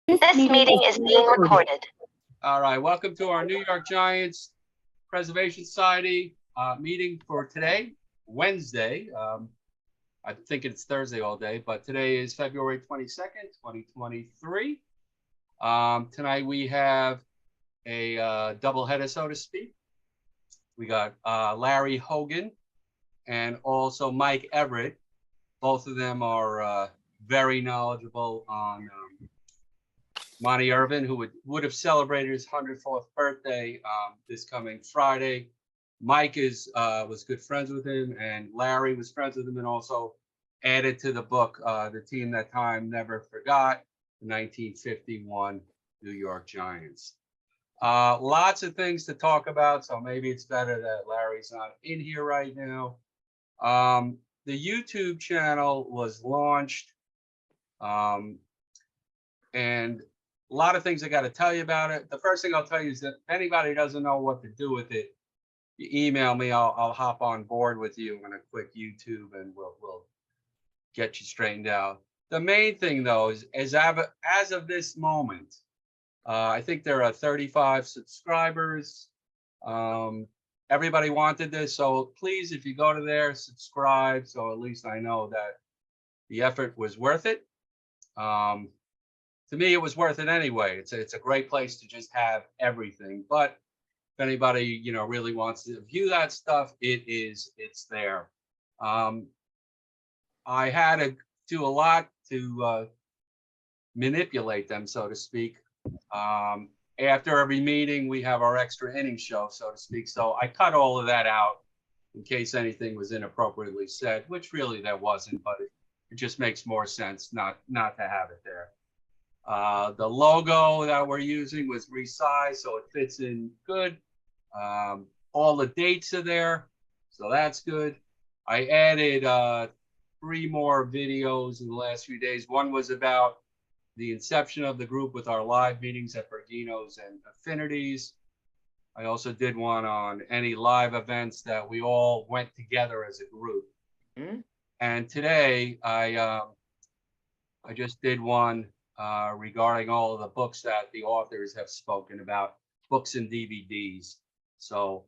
This meeting is being recorded. All right, welcome to our New York Giants Preservation Society meeting for today, Wednesday. I think it's Thursday all day, but today is February 22nd, 2023. Tonight we have a doubleheader, so to speak. We got Larry Hogan and also Mike Everett. Both of them are very knowledgeable on Monte Irvin, who would have celebrated his 104th birthday this coming Friday. Mike was good friends with him, and Larry was friends with him, and also added to the book, The Team That Time Never Forgot, the 1951 New York Giants. Lots of things to talk about, so maybe it's better that Larry's not in here right now. The YouTube channel was launched, and a lot of things I got to tell you about it. The first thing I'll tell you is that if anybody doesn't know what to do with it, you email me. I'll hop on board with you on a quick YouTube, and we'll get you straightened out. The main thing, though, is as of this moment, I think there are 35 subscribers. Everybody wanted this, so please, if you go to there, subscribe, so at least I know that the effort was worth it. To me, it was worth it anyway. It's a great place to just have everything. But if anybody really wants to view that stuff, it's there. I had to do a lot to manipulate them, so to speak. After every meeting, we have our extra inning show, so to speak. So I cut all of that out in case anything was inappropriately said, which really there wasn't, but it just makes more sense not to have it there. The logo that we're using was resized, so it fits in good. All the dates are there, so that's good. I added 3 more videos in the last few days. One was about the inception of the group with our live meetings at Bergino's and Affinities. I also did one on any live events that we all went together as a group. Mm-hmm. And today I just did one regarding all of the books that the authors have spoken about, books and DVDs. So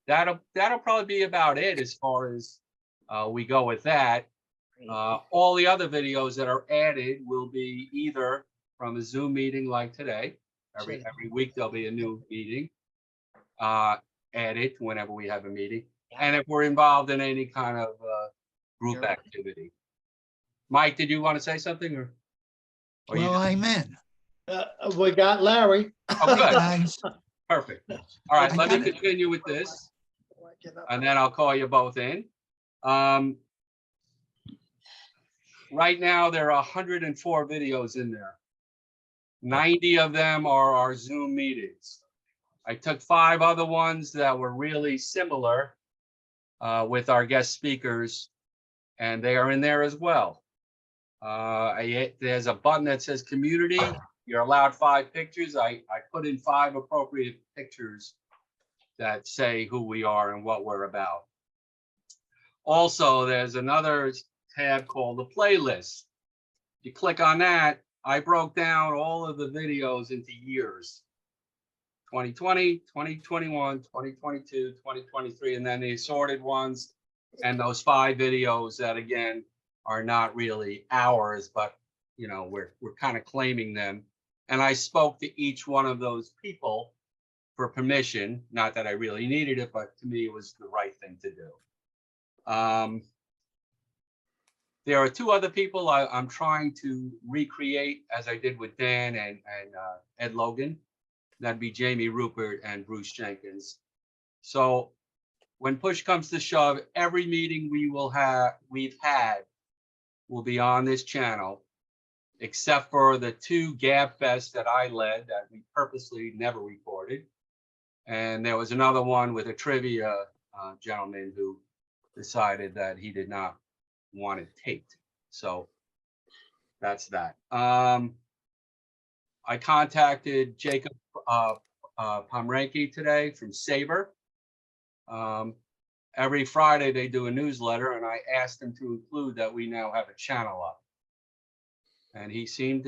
that'll probably be about it as far as we go with that. All the other videos that are added will be either from a Zoom meeting like today. Every week there'll be a new meeting added whenever we have a meeting. And if we're involved in any kind of group activity. Mike, did you want to say something? Or well, I'm in. We got Larry. Oh, good. Guys. Perfect. All right, let me continue with this. And then I'll call you both in. Right now, there are 104 videos in there. 90 of them are our Zoom meetings. I took 5 other ones that were really similar with our guest speakers, and they are in there as well. There's a button that says community. You're allowed 5 pictures. I put in 5 appropriate pictures that say who we are and what we're about. Also, there's another tab called the playlist. If you click on that, I broke down all of the videos into years. 2020, 2021, 2022, 2023, and then the assorted ones, and those 5 videos that again are not really ours, but we're kind of claiming them. And I spoke to each one of those people for permission. Not that I really needed it, but to me it was the right thing to do. There are 2 other people I'm trying to recreate, as I did with Dan and Ed Logan. That'd be Jamie Rupert and Bruce Jenkins. So when push comes to shove, every meeting we've had will be on this channel, except for the 2 Gab Fests that I led that we purposely never recorded. And there was another one with a trivia gentleman who decided that he did not want it taped. So that's that. I contacted Jacob Pomranke today from Sabre. Every Friday they do a newsletter, and I asked them to include that we now have a channel up. And he seemed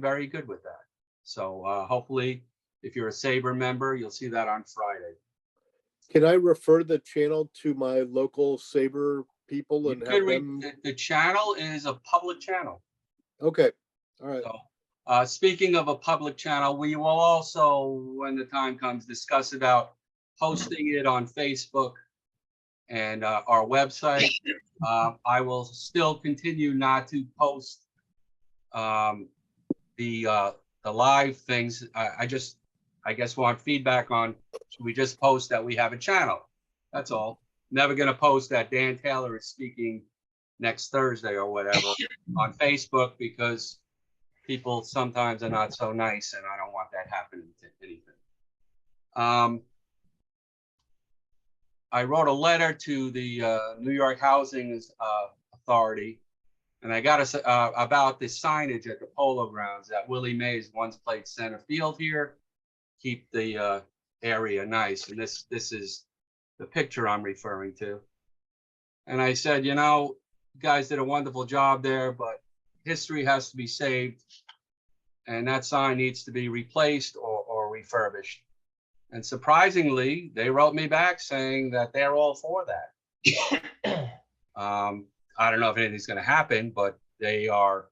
very good with that. So hopefully, if you're a Sabre member, you'll see that on Friday. Can I refer the channel to my local Sabre people You and could have read, them? the channel is a public channel. Okay, all right. So, speaking of a public channel, we will also, when the time comes, discuss about posting it on Facebook and our website. I will still continue not to post the live things. I guess want feedback on, should we just post that we have a channel? That's all. Never gonna post that Dan Taylor is speaking next Thursday or whatever on Facebook, because people sometimes are not so nice, and I don't want that happening to anything. I wrote a letter to the New York Housing Authority, and I got about the signage at the Polo Grounds that Willie Mays once played center field here. Keep the area nice, and this is the picture I'm referring to. And I said, you know, you guys did a wonderful job there, but history has to be saved, and that sign needs to be replaced or refurbished. And surprisingly, they wrote me back saying that they're all for that. I don't know if anything's going to happen, but they are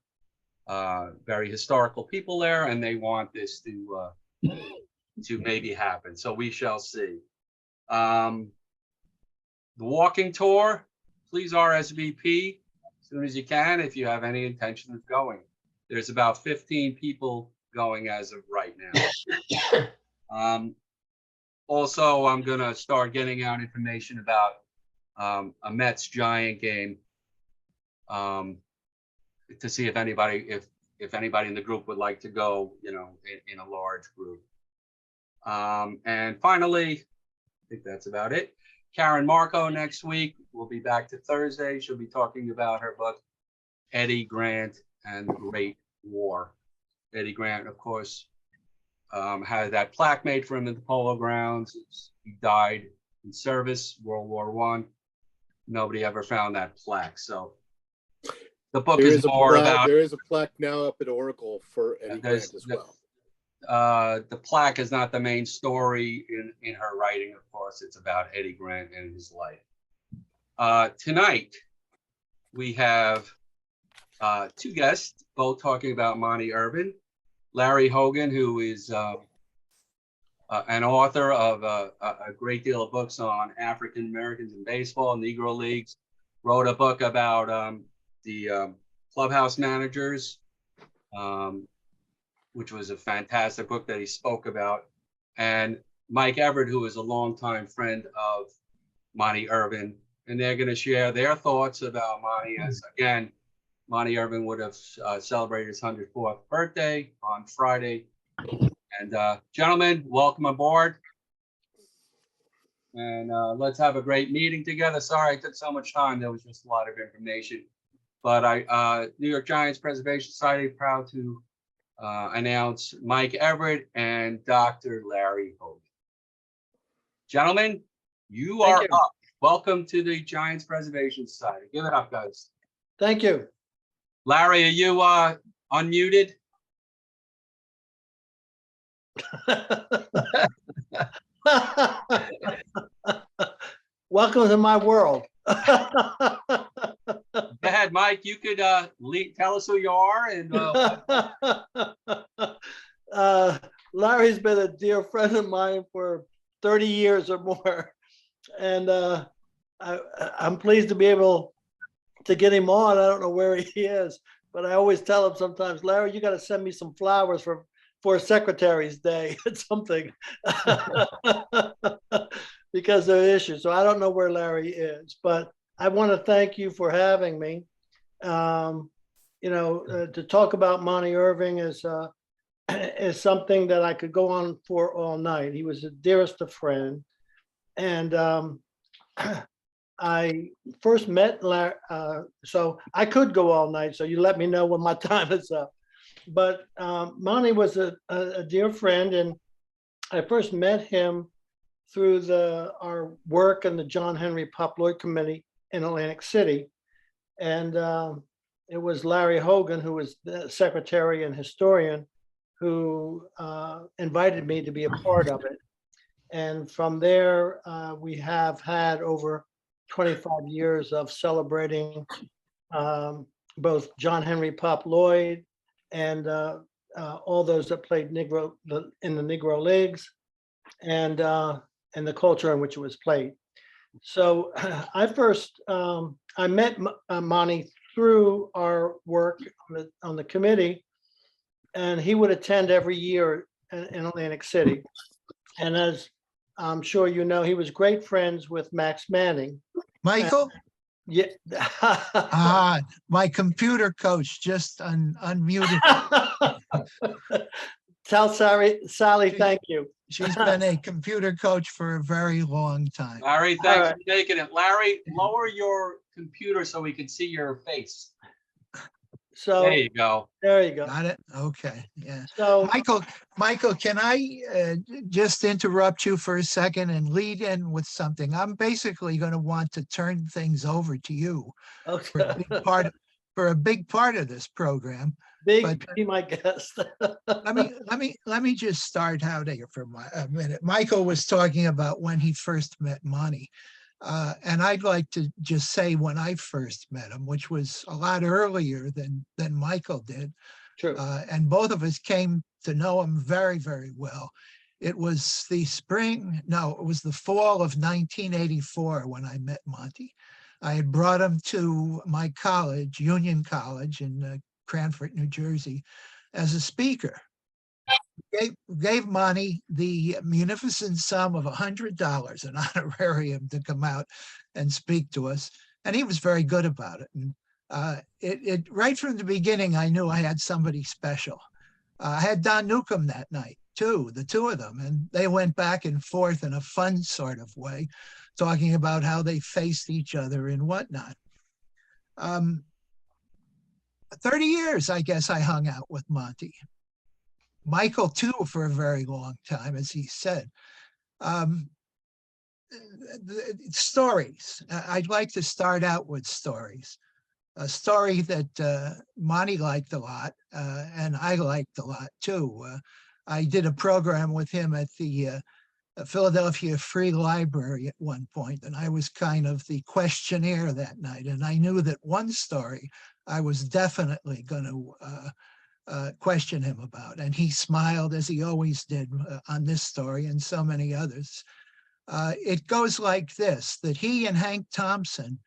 very historical people there, and they want this to maybe happen. So we shall see. The walking tour, please RSVP as soon as you can if you have any intention of going. There's about 15 people going as of right now. Also, I'm gonna start getting out information about a Mets Giant game to see if anybody in the group would like to go, you know, in a large group. And finally, I think that's about it. Karen Marco next week. We'll be back to Thursday. She'll be talking about her book, Eddie Grant and the Great War. Eddie Grant, of course, had that plaque made for him at the Polo Grounds. He died in service, World War I. Nobody ever found that plaque. So the book is more about. There is a plaque now up at Oracle for Eddie Grant as well. The plaque is not the main story in her writing, of course. It's about Eddie Grant and his life. Tonight, we have two guests, both talking about Monte Irvin. Larry Hogan, who is an author of a great deal of books on African Americans in baseball, Negro Leagues, wrote a book about the clubhouse managers, which was a fantastic book that he spoke about. And Mike Everett, who is a longtime friend of Monte Irvin, and they're going to share their thoughts about Monte. As again, Monte Irvin would have celebrated his 104th birthday on Friday. And gentlemen, welcome aboard. And let's have a great meeting together. Sorry it took so much time. There was just a lot of information. But New York Giants Preservation Society, proud to announce Mike Everett and Dr. Larry Hogan. Gentlemen, you are up. Welcome to the Giants Preservation Society. Give it up, guys. Thank you. Larry, are you unmuted? Welcome to my world. Go ahead, Mike. You could tell us who you are. And Larry's been a dear friend of mine for 30 years or more. And I'm pleased to be able to get him on. I don't know where he is, but I always tell him sometimes, Larry, you got to send me some flowers for Secretary's Day or something because of issues. So I don't know where Larry is, but I want to thank you for having me. To talk about Monte Irvin is something that I could go on for all night. He was the dearest of friends. And I first met Larry, so I could go all night. So you let me know when my time is up. But Monte was a dear friend, and I first met him through our work in the John Henry Pop Lloyd Committee in Atlantic City. And it was Larry Hogan, who was the secretary and historian, who invited me to be a part of it. And from there, we have had over 25 years of celebrating both John Henry Pop Lloyd and all those that played in the Negro Leagues and the culture in which it was played. So I met Monty through our work on the committee, and he would attend every year in Atlantic City. And as I'm sure you know, he was great friends with Max Manning. Michael? Yeah. My computer coach just unmuted. Tell Sally, thank you. She's been a computer coach for a very long time. Larry, thanks right. for taking it. Larry, lower your computer so we can see your face. So There you go. there you go. Got it? Okay, yeah. So Michael, can I just interrupt you for a second and lead in with something? I'm basically going to want to turn things over to you for a okay. big part of this program. Big, be my guest. Let me just start out here for a minute. Michael was talking about when he first met Monty. And I'd like to just say when I first met him, which was a lot earlier than Michael did. True. And both of us came to know him very, very well. It was the fall of 1984 when I met Monty. I had brought him to my college, Union College in Cranford, New Jersey, as a speaker. Gave Monty the munificent sum of $100, an honorarium, to come out and speak to us. And he was very good about it. And right from the beginning, I knew I had somebody special. I had Don Newcomb that night too, the two of them, and they went back and forth in a fun sort of way, talking about how they faced each other and whatnot. 30 years, I guess, I hung out with Monty. Michael too, for a very long time, as he said. Stories. I'd like to start out with stories. A story that Monty liked a lot, and I liked a lot too. I did a program with him at the Philadelphia Free Library at one point, and I was kind of the questionnaire that night. And I knew that one story I was definitely going to question him about. And he smiled, as he always did, on this story and so many others. It goes like this, that he and Hank Thompson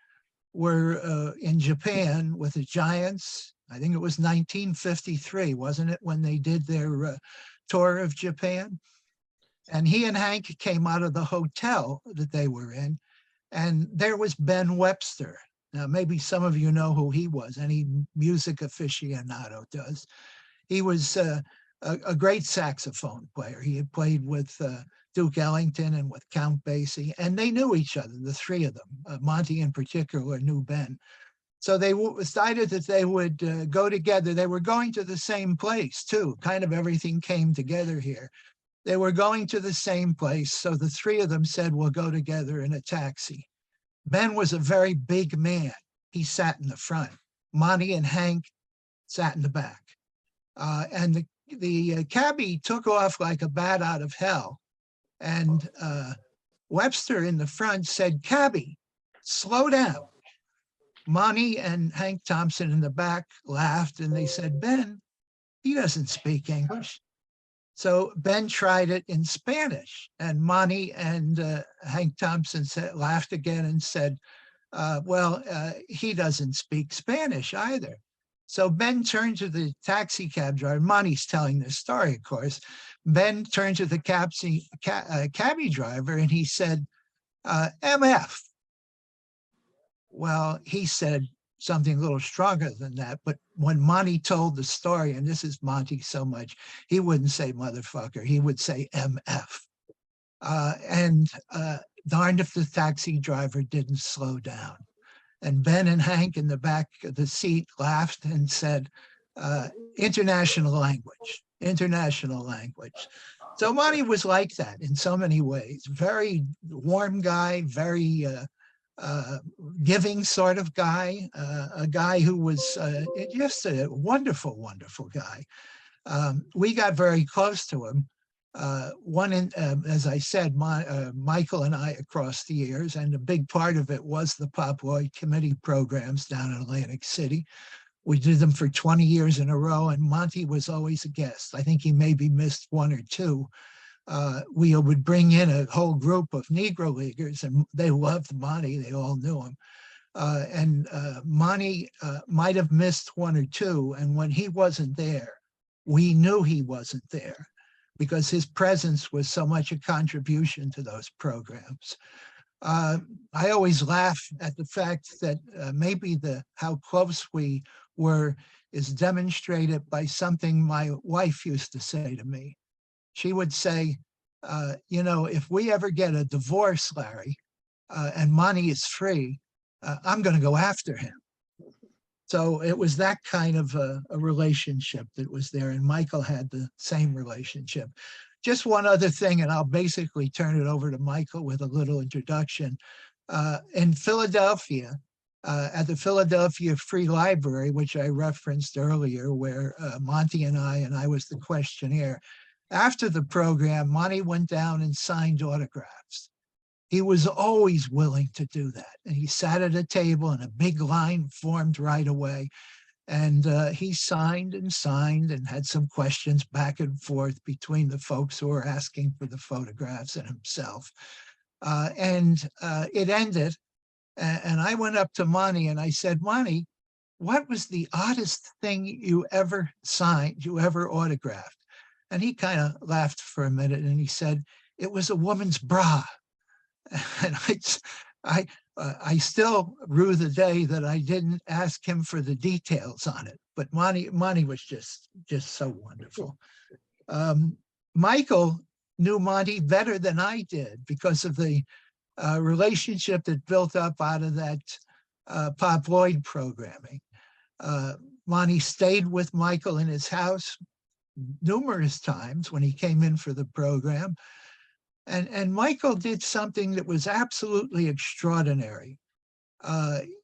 were in Japan with the Giants. I think it was 1953, wasn't it, when they did their tour of Japan? And he and Hank came out of the hotel that they were in, and there was Ben Webster. Now, maybe some of you know who he was. Any music aficionado does. He was a great saxophone player. He had played with Duke Ellington and with Count Basie, and they knew each other, the three of them. Monty in particular knew Ben. So they decided that they would go together. They were going to the same place too. Kind of everything came together here. They were going to the same place. So the three of them said, we'll go together in a taxi. Ben was a very big man. He sat in the front. Monty and Hank sat in the back. And the cabbie took off like a bat out of hell. And Webster in the front said, "Cabbie, slow down." Monty and Hank Thompson in the back laughed, and they said, "Ben, he doesn't speak English." So Ben tried it in Spanish, and Monty and Hank Thompson laughed again and said, well, he doesn't speak Spanish either. So Ben turned to the taxi cab driver. Monty's telling this story, of course. Ben turned to the cabbie driver and he said, MF. Well, he said something a little stronger than that. But when Monty told the story, and this is Monty so much, he wouldn't say motherfucker. He would say MF. And darned if the taxi driver didn't slow down. And Ben and Hank in the back of the seat laughed and said, international language, international language. So Monty was like that in so many ways. Very warm guy, very uh, giving sort of guy, a guy who was just a wonderful, wonderful guy. We got very close to him. As I said, Michael and I across the years, and a big part of it was the Pop Lloyd Committee programs down in Atlantic City. We did them for 20 years in a row, and Monte was always a guest. I think he maybe missed one or two. We would bring in a whole group of Negro Leaguers, and they loved Monte. They all knew him. Monte might have missed one or two, and when he wasn't there, we knew he wasn't there because his presence was so much a contribution to those programs. I always laugh at the fact that maybe how close we were is demonstrated by something my wife used to say to me. She would say, if we ever get a divorce, Larry, and Monte is free, I'm going to go after him. So it was that kind of a relationship that was there, and Michael had the same relationship. Just one other thing, and I'll basically turn it over to Michael with a little introduction. In Philadelphia, at the Philadelphia Free Library, which I referenced earlier, where Monte and I was the questionnaire, after the program, Monte went down and signed autographs. He was always willing to do that. And he sat at a table and a big line formed right away. And he signed and had some questions back and forth between the folks who were asking for the photographs and himself. It ended. And I went up to Monte and I said, Monte, what was the oddest thing you ever signed, you ever autographed? And he kind of laughed for a minute and he said, it was a woman's bra. And I still rue the day that I didn't ask him for the details on it. But Monte was just so wonderful. Michael knew Monte better than I did because of the relationship that built up out of that Pop Lloyd programming. Monte stayed with Michael in his house numerous times when he came in for the program. And Michael did something that was absolutely extraordinary.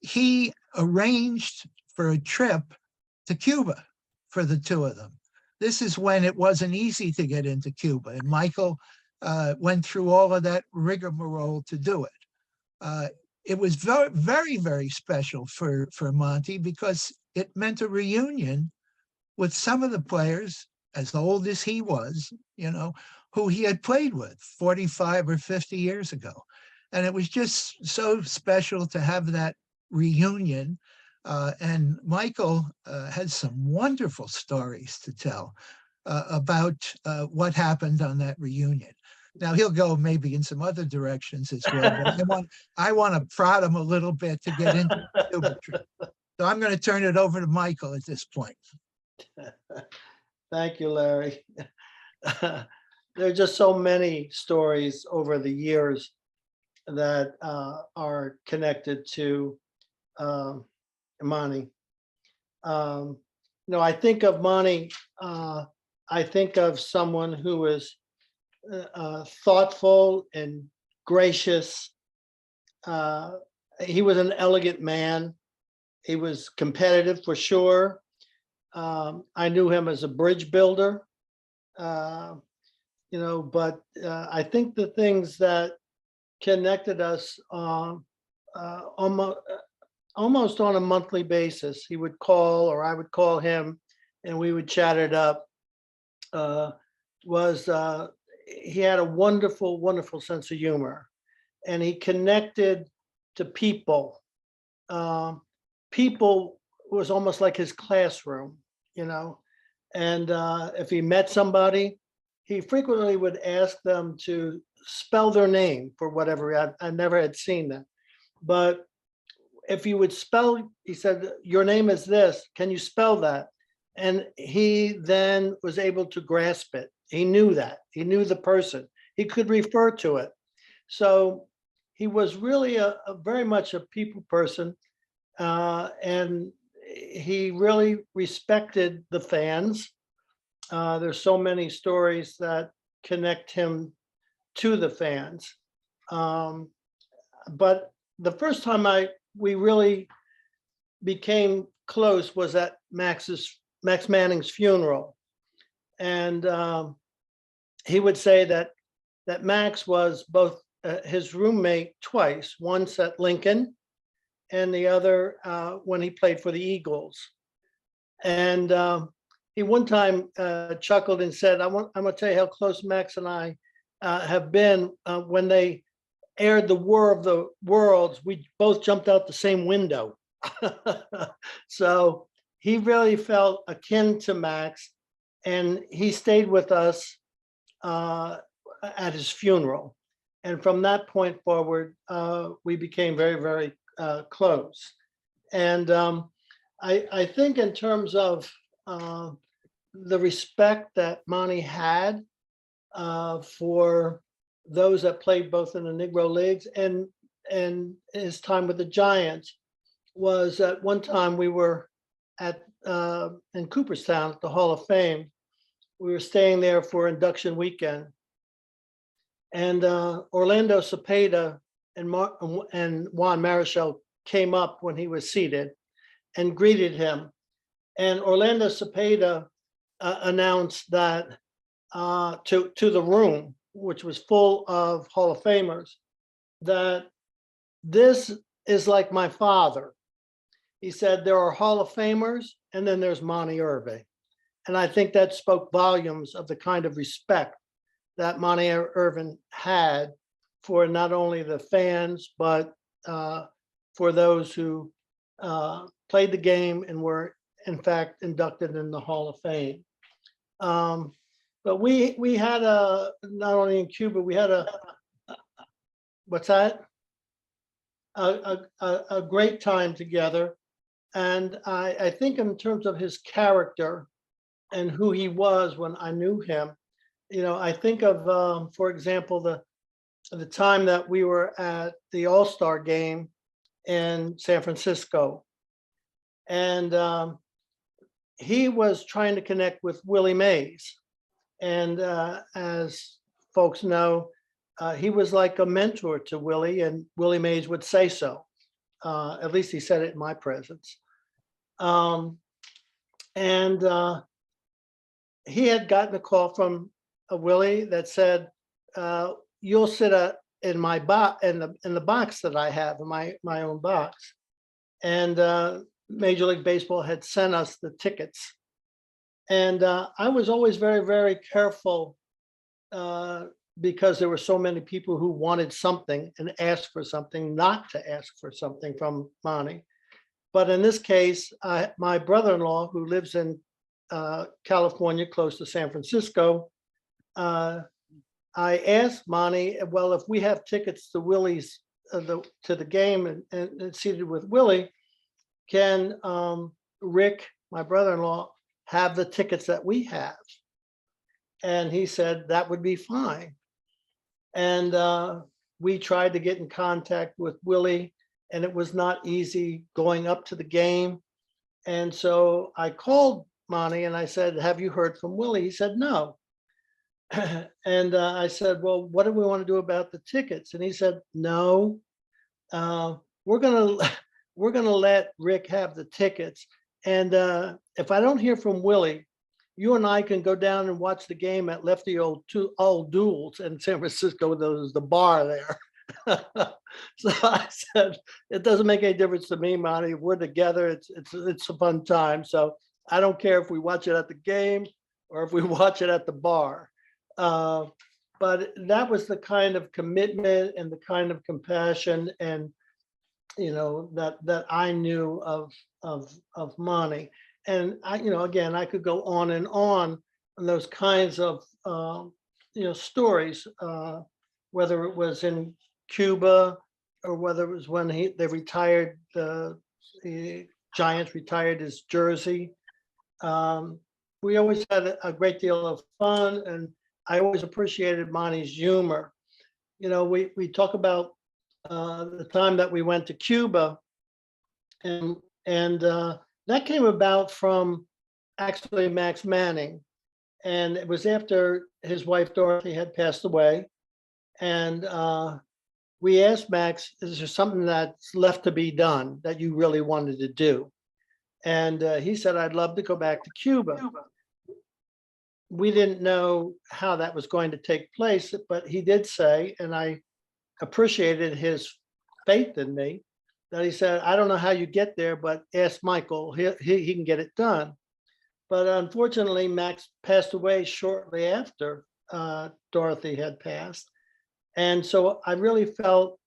He arranged for a trip to Cuba for the two of them. This is when it wasn't easy to get into Cuba, and Michael went through all of that rigmarole to do it. It was very, very, very special for Monte because it meant a reunion with some of the players as old as he was, who he had played with 45 or 50 years ago. And it was just so special to have that reunion. And Michael had some wonderful stories to tell about what happened on that reunion. Now he'll go maybe in some other directions as well, but I want to prod him a little bit to get into the Cuba trip. So I'm going to turn it over to Michael at this point. Thank you, Larry. There are just so many stories over the years that are connected to Monte. I think of Monte, I think of someone who is thoughtful and gracious. He was an elegant man. He was competitive for sure. I knew him as a bridge builder. But I think the things that connected us almost on a monthly basis, he would call or I would call him and we would chat it up, he had a wonderful, wonderful sense of humor, and he connected to people. People was almost like his classroom, and if he met somebody, he frequently would ask them to spell their name for whatever. I never had seen that. But if you would spell, he said, your name is this, can you spell that? And he then was able to grasp it. He knew that. He knew the person. He could refer to it. So he was really a very much a people person. And he really respected the fans. There's so many stories that connect him to the fans. But the first time we really became close was at Max Manning's funeral. And he would say that Max was both his roommate twice, once at Lincoln and the other when he played for the Eagles. And he one time chuckled and said, I'm gonna tell you how close Max and I have been. When they aired the War of the Worlds, we both jumped out the same window. So he really felt akin to Max, and he stayed with us at his funeral. And from that point forward, we became very, very close. And I think in terms of the respect that Monte had for those that played both in the Negro Leagues and his time with the Giants, was at one time we were at in Cooperstown at the Hall of Fame. We were staying there for induction weekend, and Orlando Cepeda and Juan Marichal came up when he was seated and greeted him. And Orlando Cepeda announced that to the room, which was full of Hall of Famers, that this is like my father. He said there are Hall of Famers, and then there's Monte Irvin. And I think that spoke volumes of the kind of respect that Monte Irvin had for not only the fans, but for those who played the game and were in fact inducted in the Hall of Fame. But we had not only in Cuba, we had what's that? A great time together. And I think in terms of his character and who he was when I knew him, I think of, for example, the time that we were at the All-Star game in San Francisco. And he was trying to connect with Willie Mays. And as folks know, he was like a mentor to Willie, and Willie Mays would say so. At least he said it in my presence. And he had gotten a call from Willie that said, "You'll sit in my box, in the box that I have, in my own box." And Major League Baseball had sent us the tickets. And I was always very, very careful because there were so many people who wanted something and asked for something, not to ask for something from Monte. But in this case, my brother-in-law, who lives in California, close to San Francisco, I asked Monte, well, if we have tickets to Willie's to the game and seated with Willie, can Rick, my brother-in-law, have the tickets that we have? And he said that would be fine. And we tried to get in contact with Willie, and it was not easy going up to the game. And so I called Monte and I said, "Have you heard from Willie?" He said, "No." And I said, "Well, what do we want to do about the tickets?" And he said, "No, we're gonna let Rick have the tickets. And if I don't hear from Willie, you and I can go down and watch the game at Lefty Old Duels in San Francisco. There's the bar there." So I said, "It doesn't make any difference to me, Monte. We're together. It's a fun time. So I don't care if we watch it at the game or if we watch it at the bar." But that was the kind of commitment and the kind of compassion and that I knew of Monte. And again, I could go on and on those kinds of stories, whether it was in Cuba or whether it was when they retired, the Giants retired his jersey. We always had a great deal of fun, and I always appreciated Monte's humor. We talk about the time that we went to Cuba, and that came about from actually Max Manning, and it was after his wife Dorothy had passed away, and we asked Max, is there something that's left to be done that you really wanted to do? And he said, I'd love to go back to Cuba. We didn't know how that was going to take place, but he did say, and I appreciated his faith in me, that he said, I don't know how you get there, but ask Michael, he can get it done. But unfortunately, Max passed away shortly after Dorothy had passed. And so I really felt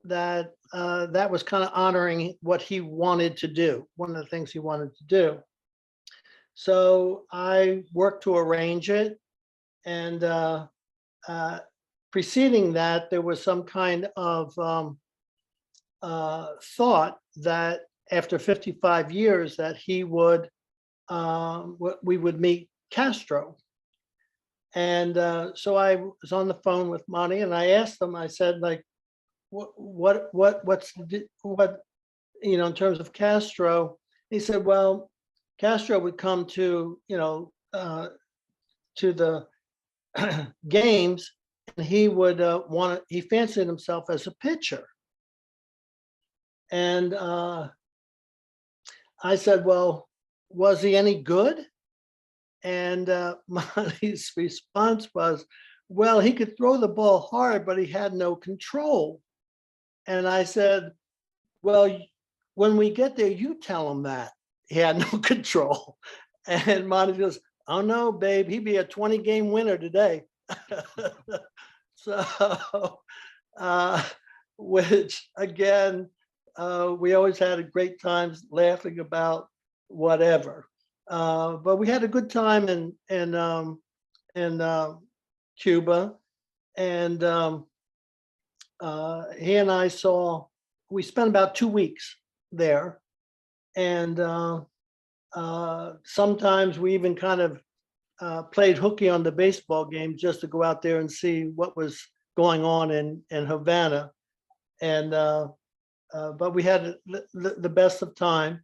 that that was kind of honoring what he wanted to do, one of the things he wanted to do. So I worked to arrange it. And preceding that, there was some kind of thought that after 55 years that he would, we would meet Castro. And so I was on the phone with Monty and I asked him, I said, like, what's you know, in terms of Castro? He said, well, Castro would come to, you know, to the games, and he would he fancied himself as a pitcher. And I said, well, was he any good? And Monty's response was, well, he could throw the ball hard, but he had no control. And I said, well, when we get there, you tell him that he had no control. And Monty goes, oh no, babe, he'd be a 20-game winner today. So, which again, we always had a great times laughing about whatever. But we had a good time in Cuba, and he and I we spent about 2 weeks there, and sometimes we even kind of played hooky on the baseball game just to go out there and see what was going on in Havana. And but we had the best of time,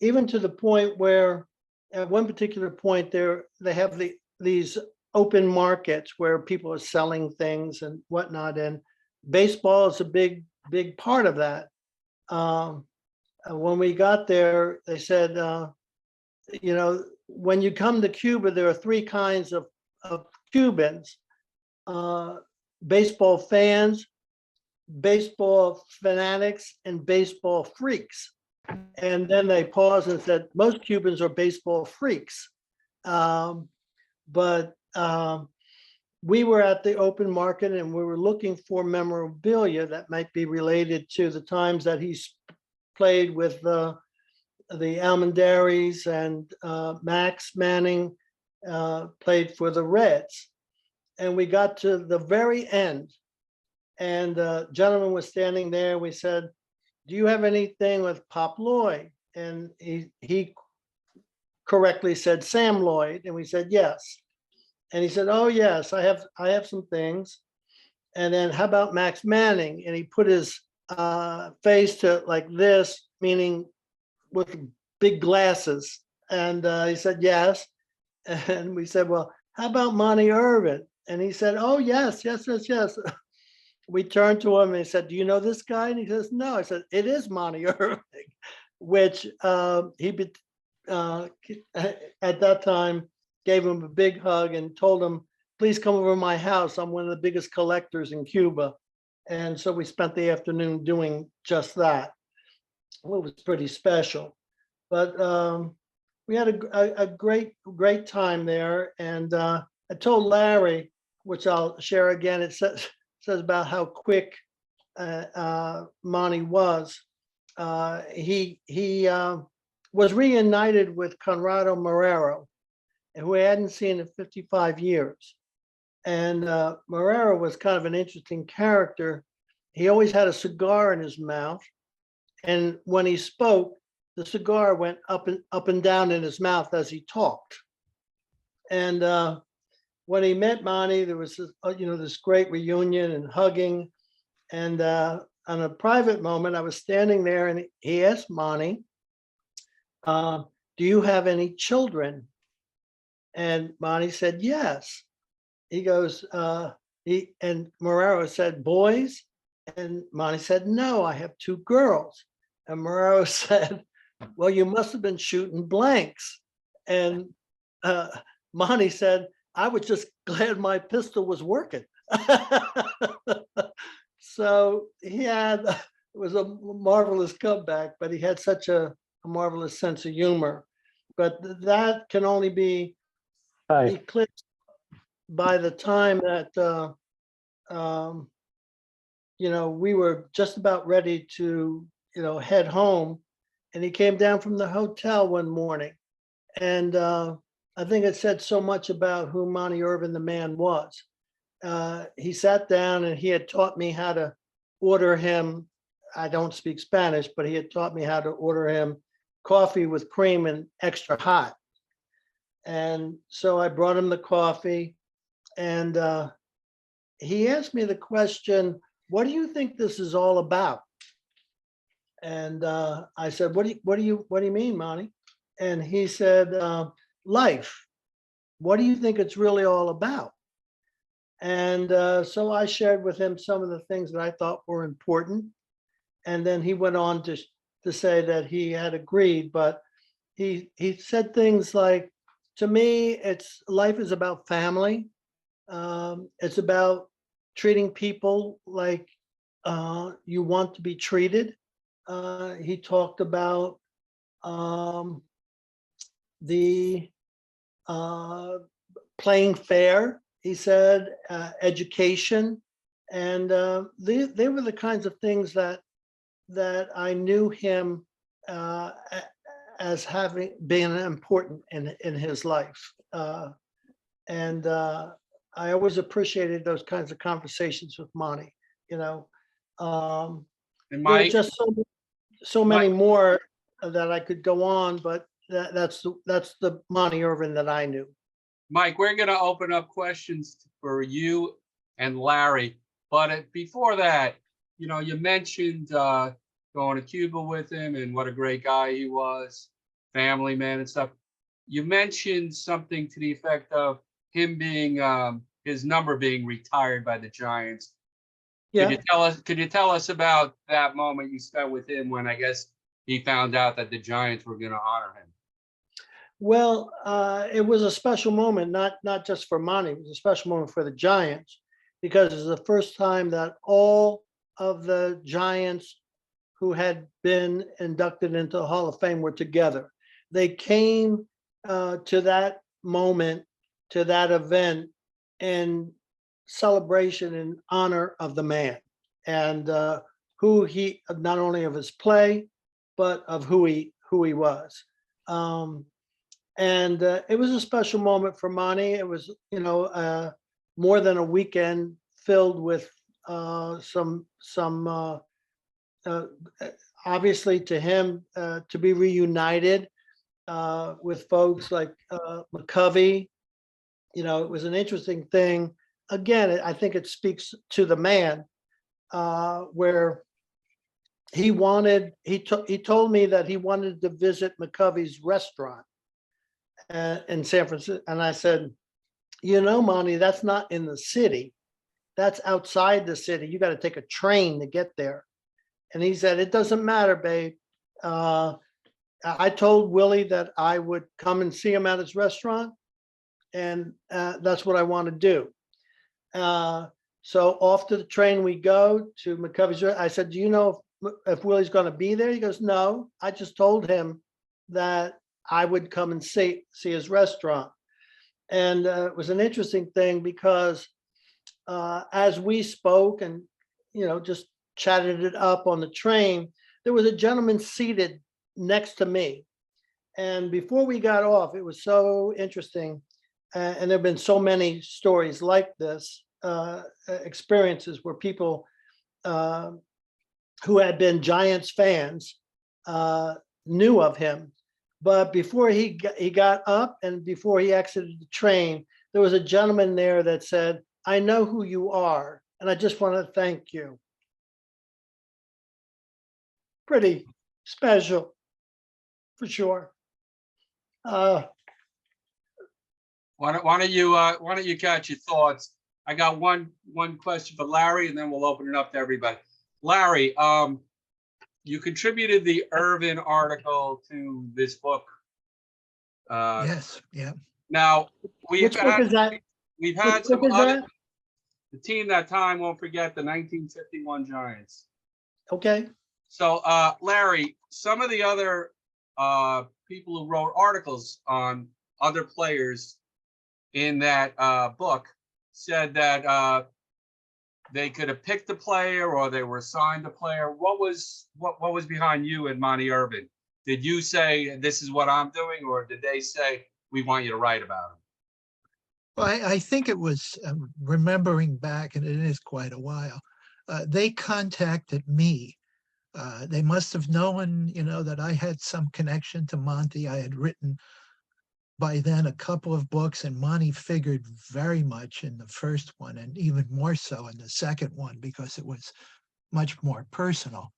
even to the point where at one particular point they have these open markets where people are selling things and whatnot, and baseball is a big part of that. When we got there, they said, you know, when you come to Cuba, there are 3 kinds of Cubans: baseball fans, baseball fanatics, and baseball freaks. And then they paused and said, most Cubans are baseball freaks. But we were at the open market and we were looking for memorabilia that might be related to the times that he's played with the Almendaris, and Max Manning played for the Reds. And we got to the very end, and a gentleman was standing there. We said, do you have anything with Pop Lloyd? And he correctly said Sam Lloyd, and we said yes. And he said, oh yes, I have some things. And then how about Max Manning? And he put his face to like this, meaning with big glasses. And he said yes. And we said, well, how about Monte Irvin? And he said, oh yes. We turned to him and he said, do you know this guy? And he says, no. I said, it is Monte Irvin, which he at that time gave him a big hug and told him, please come over to my house. I'm one of the biggest collectors in Cuba. And so we spent the afternoon doing just that. Well, it was pretty special. But we had a great time there. And I told Larry, which I'll share again, it says about how quick Monty was. He was reunited with Conrado Marrero, who I hadn't seen in 55 years. And Marrero was kind of an interesting character. He always had a cigar in his mouth. And when he spoke, the cigar went up and down in his mouth as he talked. And when he met Monty, there was this great reunion and hugging. And on a private moment, I was standing there and he asked Monty, do you have any children? And Monty said, yes. He goes, and Marrero said, boys? And Monty said, no, I have two girls. And Moreau said, well, you must have been shooting blanks. And Monty said, I was just glad my pistol was working. So it was a marvelous comeback, but he had such a marvelous sense of humor. But that can only be eclipsed by the time that, we were just about ready to, head home. And he came down from the hotel one morning. And I think it said so much about who Monte Irvin, the man, was. He sat down and he had taught me how to order him. I don't speak Spanish, but he had taught me how to order him coffee with cream and extra hot. And so I brought him the coffee, and he asked me the question, what do you think this is all about? And I said, what do you mean, Monty? And he said, life. What do you think it's really all about? And so I shared with him some of the things that I thought were important. And then he went on to say that he had agreed, but he said things like, to me, life is about family. It's about treating people like you want to be treated. He talked about the playing fair, he said, education. And they were the kinds of things that I knew him as having been important in his life. And I always appreciated those kinds of conversations with Monty, And There are Mike, just so many more that I could go on, but that's the Monte Irvin that I knew. Mike, we're going to open up questions for you and Larry. But before that, you mentioned going to Cuba with him and what a great guy he was, family man and stuff. You mentioned something to the effect of him being his number being retired by the Giants. Yeah. Could you tell us about that moment you spent with him when I guess he found out that the Giants were going to honor him? Well, it was a special moment, not just for Monty. It was a special moment for the Giants because it was the first time that all of the Giants who had been inducted into the Hall of Fame were together. They came to that moment, to that event, in celebration and honor of the man and who he, not only of his play, but of who he was. And it was a special moment for Monty. It was, more than a weekend filled with some obviously to him to be reunited with folks like McCovey. It was an interesting thing. Again, I think it speaks to the man where he told me that he wanted to visit McCovey's restaurant in San Francisco. And I said, Monty, that's not in the city. That's outside the city. You got to take a train to get there. And he said, it doesn't matter, babe. I told Willie that I would come and see him at his restaurant. And that's what I want to do. So off to the train we go to McCovey's. I said, do you know if Willie's going to be there? He goes, no, I just told him that I would come and see his restaurant. And it was an interesting thing because as we spoke and, just chatted it up on the train, there was a gentleman seated next to me. And before we got off, it was so interesting. And there have been so many stories like this, experiences where people who had been Giants fans knew of him. But before he got up and before he exited the train, there was a gentleman there that said, I know who you are, and I just want to thank you. Pretty special, for sure. Why don't you catch your thoughts? I got one question for Larry, and then we'll open it up to everybody. Larry, you contributed the Irvin article to this book. Yes, yeah. Now, Which book is that? we've Which had book some is other, that? the team that time won't forget the 1951 Giants. Okay. So, Larry, some of the other people who wrote articles on other players in that book said that they could have picked a player or they were assigned a player. What was behind you and Monte Irvin? Did you say this is what I'm doing, or did they say we want you to write about him? Well, I think it was, remembering back, and it is quite a while, they contacted me. They must have known, that I had some connection to Monte. I had written by then a couple of books, and Monte figured very much in the first one, and even more so in the second one, because it was much more personal.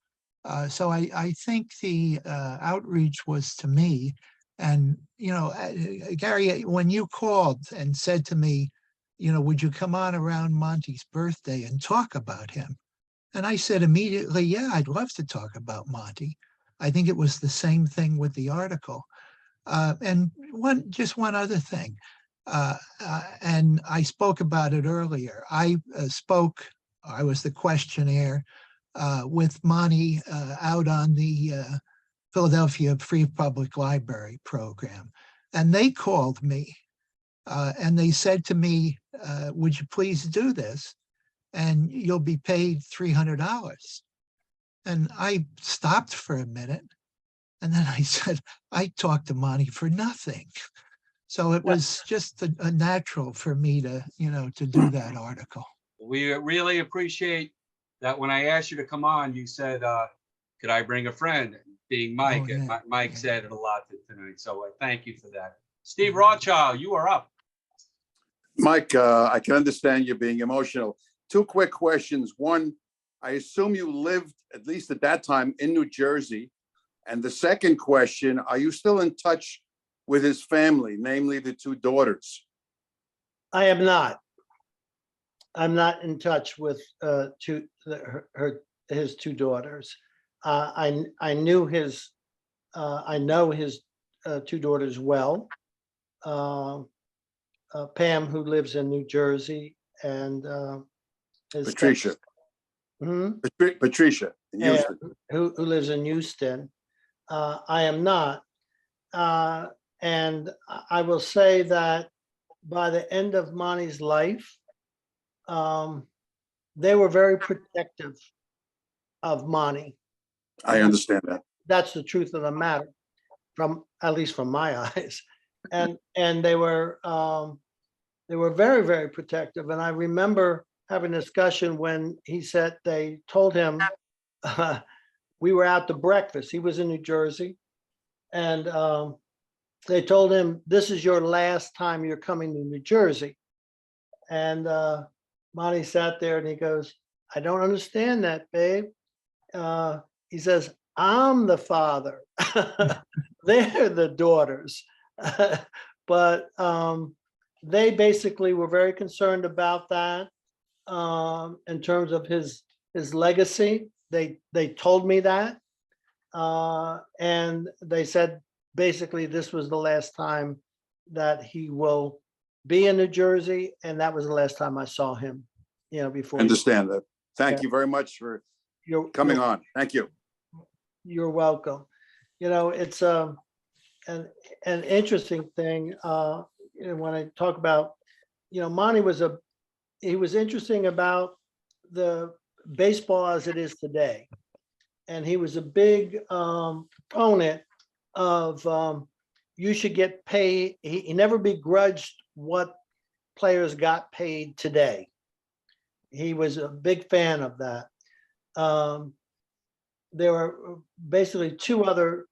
So I think the outreach was to me. And, Gary, when you called and said to me, would you come on around Monte's birthday and talk about him? And I said immediately, yeah, I'd love to talk about Monte. I think it was the same thing with the article. And just one other thing, and I spoke about it earlier. I was the questionnaire with Monte out on the Philadelphia Free Public Library program. And they called me and they said to me, would you please do this? And you'll be paid $300. And I stopped for a minute. And then I said, I talked to Monte for nothing. So it was just a natural for me to, to do that article. We really appreciate that when I asked you to come on, you said, could I bring a friend? Being Mike, Oh, yeah. Mike said it a lot tonight. So thank you for that. Steve Rothschild, you are up. Mike, I can understand you being emotional. Two quick questions. One, I assume you lived, at least at that time, in New Jersey. And the second question, are you still in touch with his family, namely the two daughters? I am not. I'm not in touch with his two daughters. I know his two daughters well. Pam, who lives in New Jersey, and Patricia. Patricia in Houston. Who lives in Houston. I am not. And I will say that by the end of Monte's life, they were very protective of Monte. I understand that. That's the truth of the matter, at least from my eyes. And they were very, very protective. And I remember having a discussion when he said they told him we were out to breakfast. He was in New Jersey, and they told him, "This is your last time you're coming to New Jersey." And Monte sat there and he goes, "I don't understand that, babe." He says, "I'm the father. They're the daughters." But they basically were very concerned about that in terms of his legacy. They told me that, and they said basically this was the last time that he will be in New Jersey, and that was the last time I saw him. Before. Understand that. Thank you very much for coming on. Thank you. You're welcome. It's an interesting thing. When I talk about, Monte was interesting about the baseball as it is today. And he was a big proponent of you should get paid. He never begrudged what players got paid today. He was a big fan of that. There were basically two other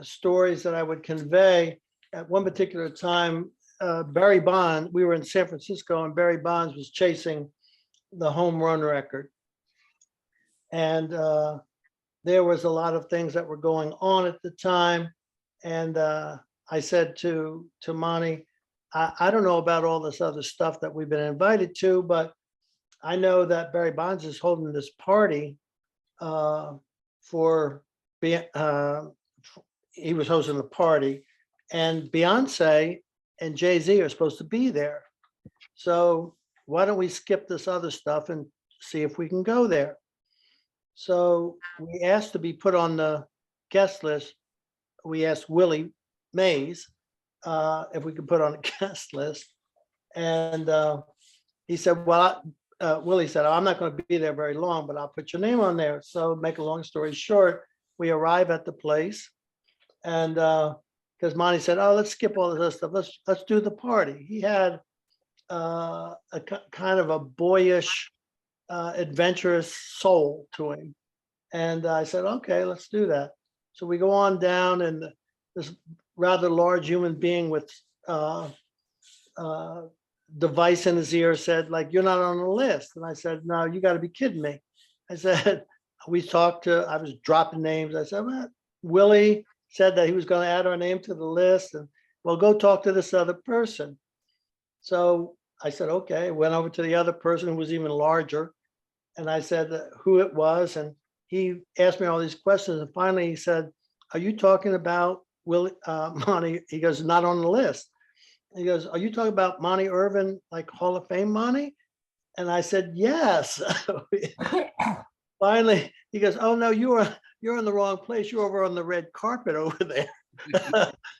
stories that I would convey. At one particular time, Barry Bonds, we were in San Francisco, and Barry Bonds was chasing the home run record. And there was a lot of things that were going on at the time. And I said to Monte, I don't know about all this other stuff that we've been invited to, but I know that Barry Bonds is holding this party for he was hosting a party, and Beyonce and Jay-Z are supposed to be there. So why don't we skip this other stuff and see if we can go there? So we asked to be put on the guest list. We asked Willie Mays if we could put on a guest list. And he said, well, Willie said, I'm not going to be there very long, but I'll put your name on there. So make a long story short, we arrive at the place. And because Monty said, oh, let's skip all this stuff. Let's do the party. He had kind of a boyish, adventurous soul to him. And I said, okay, let's do that. So we go on down, and this rather large human being with device in his ear said, like, you're not on the list. And I said, no, you got to be kidding me. I said, I was dropping names. I said, well, Willie said that he was going to add our name to the list, and well, go talk to this other person. So I said, okay, went over to the other person who was even larger. And I said who it was. And he asked me all these questions. And finally he said, are you talking about Willie, Monte? He goes, not on the list. He goes, are you talking about Monte Irvin, like Hall of Fame Monte? And I said, yes. Finally, he goes, oh no, you're in the wrong place. You're over on the red carpet over there.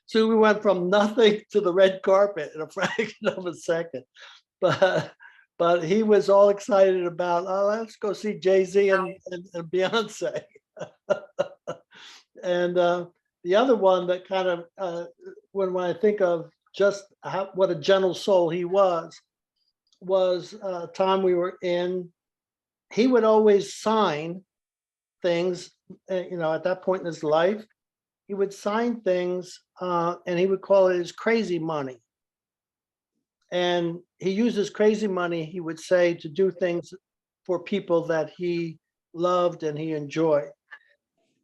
So we went from nothing to the red carpet in a fraction of a second. But he was all excited about, oh, let's go see Jay-Z and Beyonce. And the other one that kind of, when I think of just what a gentle soul he was a time we were in, he would always sign things, at that point in his life, he would sign things and he would call it his crazy money. And he used his crazy money, he would say, to do things for people that he loved and he enjoyed.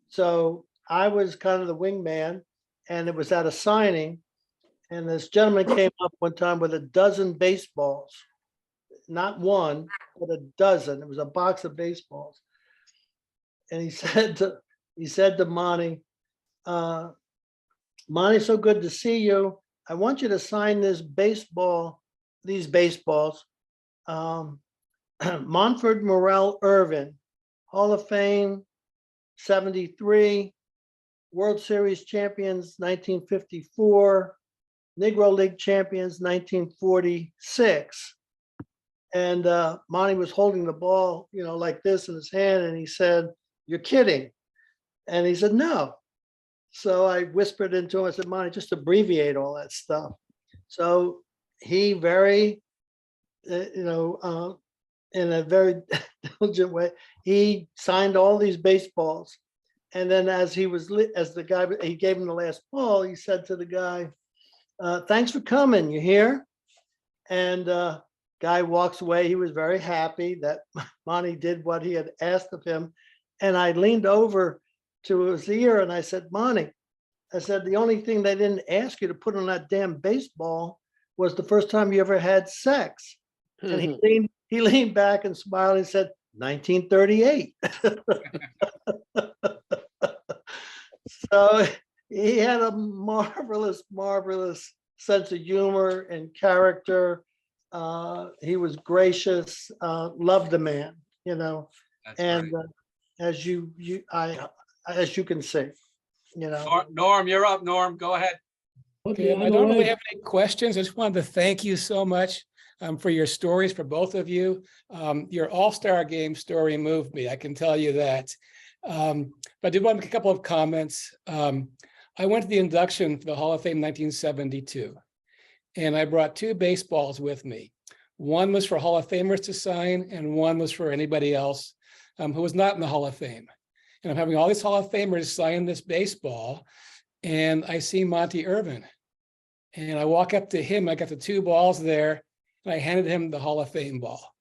So I was kind of the wingman, and it was at a signing. And this gentleman came up one time with a dozen baseballs, not one, but a dozen. It was a box of baseballs. And he said to Monty, Monty, so good to see you. I want you to sign these baseballs. Montford Morel Irvin, Hall of Fame, 73, World Series champions, 1954, Negro League champions, 1946. And Monty was holding the ball, like this in his hand. And he said, you're kidding. And he said, no. So I whispered into him, I said, Monty, just abbreviate all that stuff. So he very, in a very diligent way, he signed all these baseballs. And then as he gave him the last ball, he said to the guy, thanks for coming, you hear? And guy walks away. He was very happy that Monty did what he had asked of him. And I leaned over to his ear and I said, Monty, I said, the only thing they didn't ask you to put on that damn baseball was the first time you ever had sex. And he leaned back and smiled and said, 1938. So he had a marvelous, marvelous sense of humor and character. He was gracious, loved the man, That's and right. as you can see, Norm, you're up. Norm, go ahead. Okay, I don't really have any questions. I just wanted to thank you so much for your stories, for both of you. Your All-Star Game story moved me, I can tell you that. But I did want to make a couple of comments. I went to the induction for the Hall of Fame 1972, and I brought two baseballs with me. One was for Hall of Famers to sign, and one was for anybody else who was not in the Hall of Fame. And I'm having all these Hall of Famers sign this baseball, and I see Monte Irvin. And I walk up to him, I got the two balls there, and I handed him the Hall of Fame ball.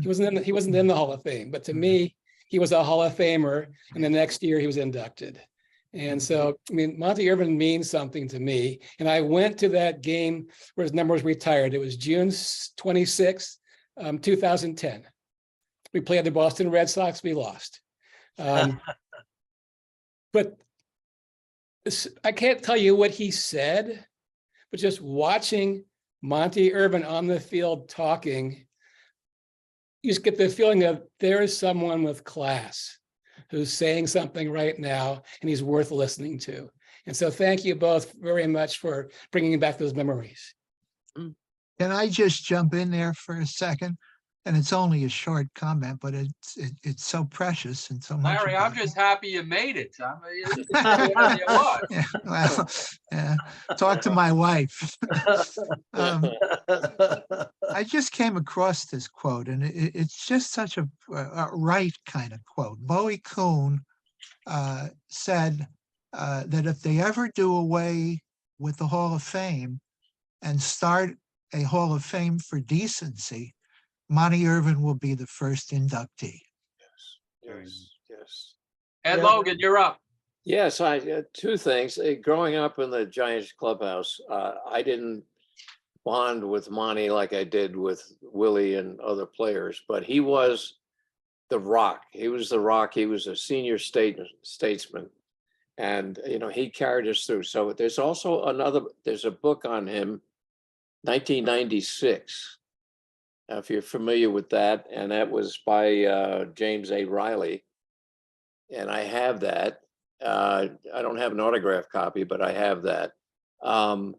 He wasn't in the Hall of Fame, but to me, he was a Hall of Famer, and the next year he was inducted. And so, Monte Irvin means something to me. And I went to that game where his number was retired. It was June 26, 2010. We played the Boston Red Sox, we lost. But I can't tell you what he said, but just watching Monte Irvin on the field talking, you just get the feeling of there is someone with class who's saying something right now and he's worth listening to. And so thank you both very much for bringing back those memories. Can I just jump in there for a second? And it's only a short comment, but it's so precious and so much. Larry, I'm about it. just happy you made it. I mean, you can say whatever you want. Yeah, well, yeah. Talk to my wife. I just came across this quote, and it's just such a right kind of quote. Bowie Kuhn said that if they ever do away with the Hall of Fame and start a Hall of Fame for decency, Monte Irvin will be the first inductee. Yes. Ed Yeah. Logan, you're up. Yes, I two things. Growing up in the Giants clubhouse, I didn't bond with Monty like I did with Willie and other players, but he was the rock. He was the rock. He was a senior statesman, and he carried us through. So there's also there's a book on him, 1996. If you're familiar with that, and that was by James A. Riley, and I have that. I don't have an autographed copy, but I have that. Dr.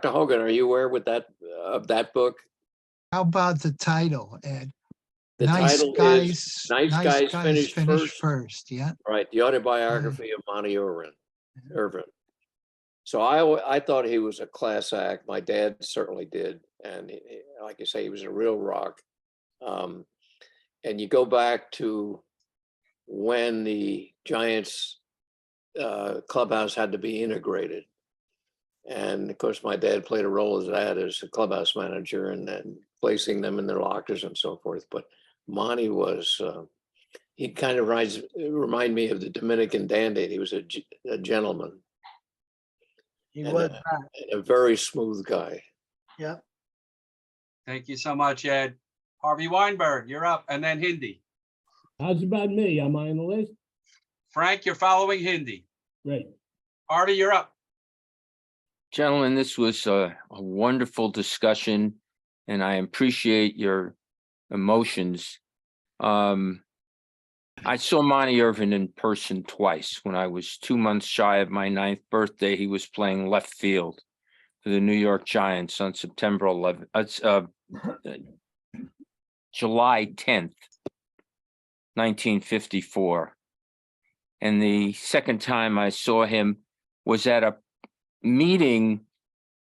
Hogan, are you aware of that book? How about the title, Ed? The title is Nice Guys Finish First. Yeah. Right, the autobiography of Monte Irvin. So I thought he was a class act. My dad certainly did, and like you say, he was a real rock. And you go back to when the Giants clubhouse had to be integrated, and of course, my dad played a role as that as a clubhouse manager and then placing them in their lockers and so forth. But Monty was he kind of remind me of the Dominican dandy. He was a gentleman. He and was a very smooth guy. Yeah. Thank you so much, Ed. Harvey Weinberg, you're up, and then Hindi. How's about me? Am I on the list? Frank, you're following Hindi. Great. Harvey, you're up. Gentlemen, this was a wonderful discussion, and I appreciate your emotions. I saw Monte Irvin in person twice. When I was 2 months shy of my 9th birthday, he was playing left field for the New York Giants on September 11th, July 10th, 1954. And the second time I saw him was at a meeting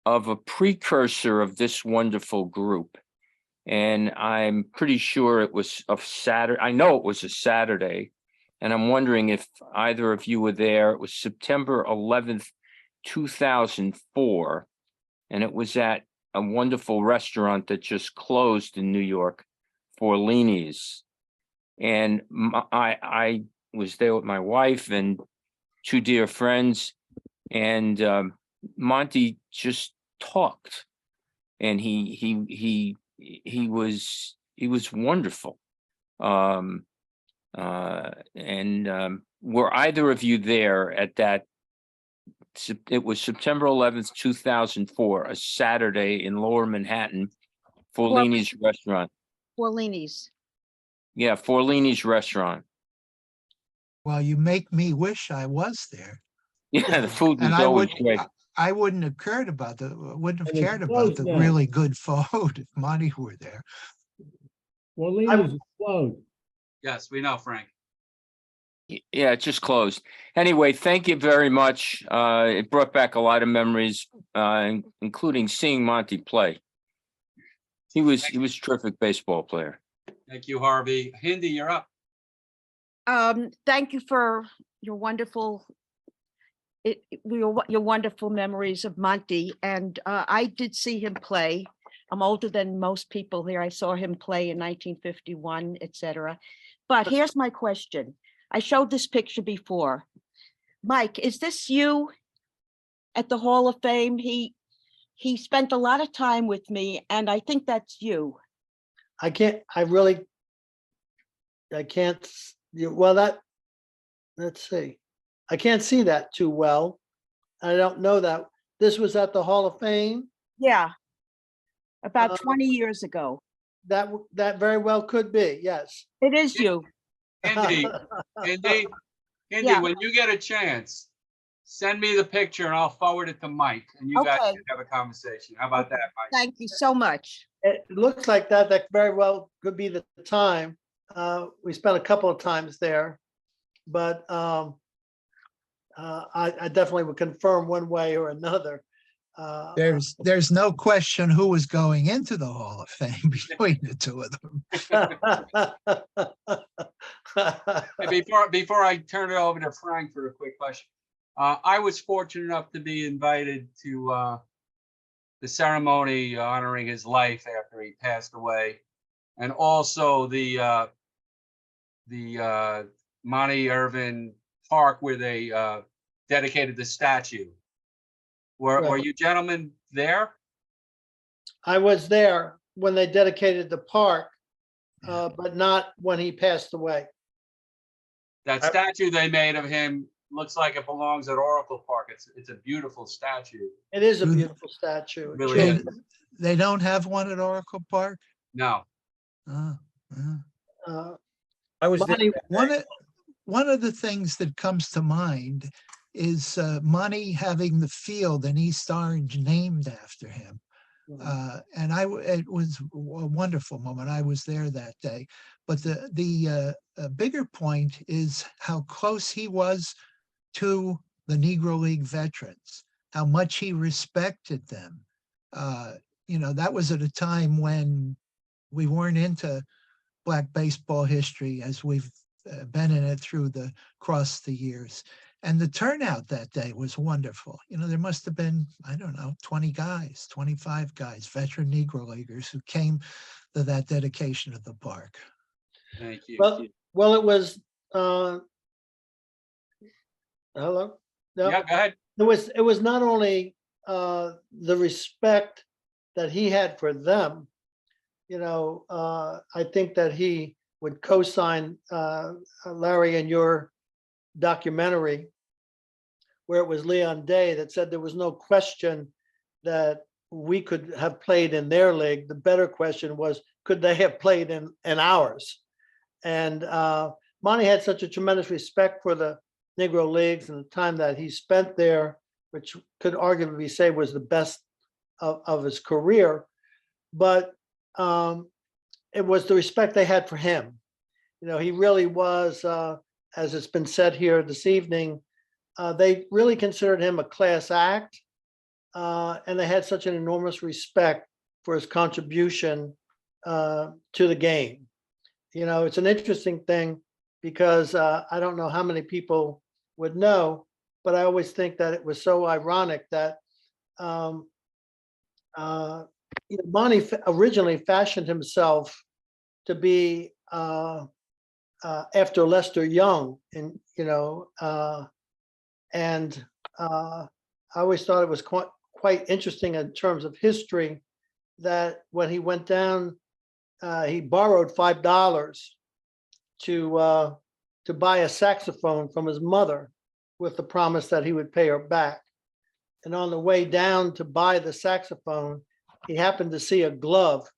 of a precursor of this wonderful group. And I'm pretty sure it was a Saturday. I know it was a Saturday. And I'm wondering if either of you were there. It was September 11th, 2004. And it was at a wonderful restaurant that just closed in New York, Forlini's. And I was there with my wife and two dear friends. And Monty just talked. And he was wonderful. Were either of you there at that? It was September 11th, 2004, a Saturday in Lower Manhattan, Forlini's restaurant. Forlini's. Yeah, Forlini's restaurant. Well, you make me wish I was there. Yeah, the food was And always great. I wouldn't have cared about And it's cared about closed the now. really good food if Monty were there. Orleans is closed. Yes, we know, Frank. Yeah, it just closed. Anyway, thank you very much. It brought back a lot of memories, including seeing Monty play. He was a terrific baseball player. Thank you, Harvey. Hindi, you're up. Thank you for your wonderful your wonderful memories of Monty. And I did see him play. I'm older than most people here. I saw him play in 1951, etc. But here's my question. I showed this picture before. Mike, is this you at the Hall of Fame? He spent a lot of time with me, and I think that's you. I I can't, well, let's see. I can't see that too well. I don't know that. This was at the Hall of Fame. Yeah. About Uh, 20 years ago. That very well could be, yes. It is you. Indy, Indy, Yeah. when you get a chance, send me the picture and I'll forward it to Mike and you guys Okay. can have a conversation. How about that, Mike? Thank you so much. It looks like that very well could be the time. We spent a couple of times there, but I definitely would confirm one way or another. There's no question who was going into the Hall of Fame between the two of them. And before I turn it over to Frank for a quick question, I was fortunate enough to be invited to the ceremony honoring his life after he passed away, and also the Monte Irvin Park where they dedicated the statue. Were Right. you gentlemen there? I was there when they dedicated the park, but not when he passed away. That statue they made of him looks like it belongs at Oracle Park. It's a beautiful statue. It is a beautiful statue. It really is. They don't have one at Oracle Park? No. I was there. Monty, One of the things that comes to mind is Monty having the field in East Orange named after him. And it was a wonderful moment. I was there that day. But the bigger point is how close he was to the Negro League veterans, how much he respected them. That was at a time when we weren't into Black baseball history as we've been in it across the years. And the turnout that day was wonderful. There must have been, I don't know, 20 guys, 25 guys, veteran Negro Leaguers who came to that dedication of the park. Thank you. well, it was, hello? No? Yeah, go ahead. It was not only the respect that he had for them. I think that he would co-sign Larry in your documentary where it was Leon Day that said there was no question that we could have played in their league. The better question was, could they have played in ours? And Monty had such a tremendous respect for the Negro Leagues and the time that he spent there, which could arguably be said was the best of his career. But it was the respect they had for him. He really was, as it's been said here this evening, they really considered him a class act, and they had such an enormous respect for his contribution to the game. It's an interesting thing because I don't know how many people would know, but I always think that it was so ironic that Monty originally fashioned himself to be after Lester Young, and I always thought it was quite interesting in terms of history that when he went down, he borrowed $5 to buy a saxophone from his mother with the promise that he would pay her back. And on the way down to buy the saxophone, he happened to see a glove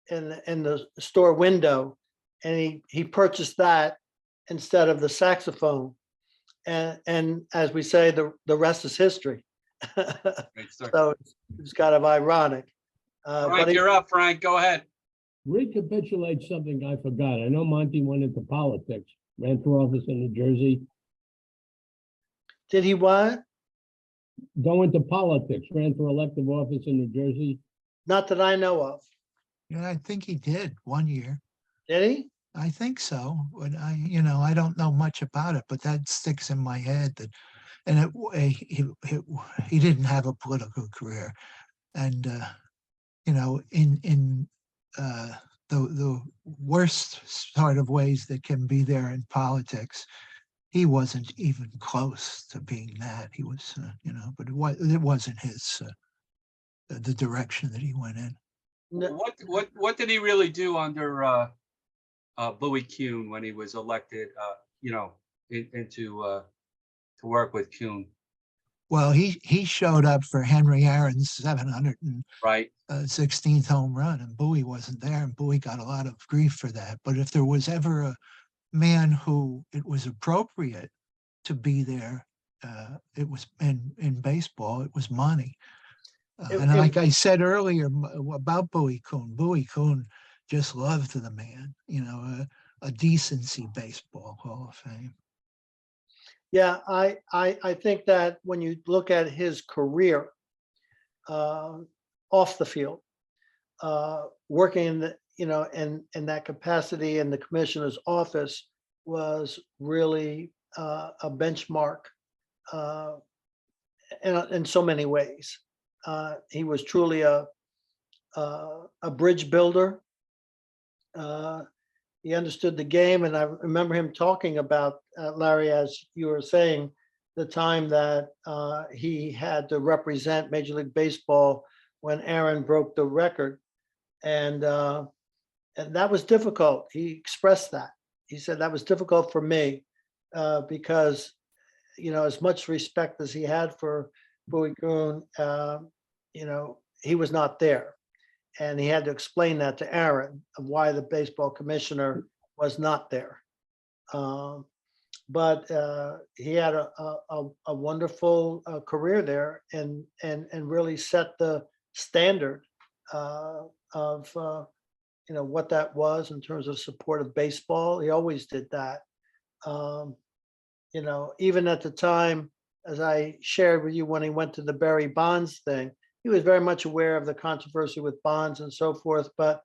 in the store window, and he purchased that instead of the saxophone. And as we say, the rest is history. So it's kind of ironic. Frank, you're up, Frank. Go ahead. Recapitulate something I forgot. I know Monty went into politics, ran for office in New Jersey. Did he what? Go into politics, ran for elective office in New Jersey. Not that I know of. I think he did 1 year. Did he? I think so. But I don't know much about it, but that sticks in my head and he didn't have a political career. And, in the worst sort of ways that can be there in politics, he wasn't even close to being that. He was, but it wasn't his, the direction that he went in. What did he really do under Bowie Kuhn when he was elected, to work with Kuhn, Well, he showed up for Henry Aaron's 716th right? home run, and Bowie wasn't there, and Bowie got a lot of grief for that. But if there was ever a man who it was appropriate to be there, it was in baseball, it was Monte. And like I said earlier about Bowie Kuhn just loved the man, a decency baseball Hall of Fame. Yeah, I think that when you look at his career off the field, working in the, in that capacity in the commissioner's office was really a benchmark in so many ways. He was truly a bridge builder. He understood the game, and I remember him talking about, Larry, as you were saying, the time that he had to represent Major League Baseball when Aaron broke the record, and that was difficult. He expressed that. He said that was difficult for me because, as much respect as he had for Bowie Kuhn, he was not there. And he had to explain that to Aaron of why the baseball commissioner was not there. But he had a wonderful career there and really set the standard of what that was in terms of support of baseball. He always did that. Even at the time, as I shared with you when he went to the Barry Bonds thing, he was very much aware of the controversy with Bonds and so forth. But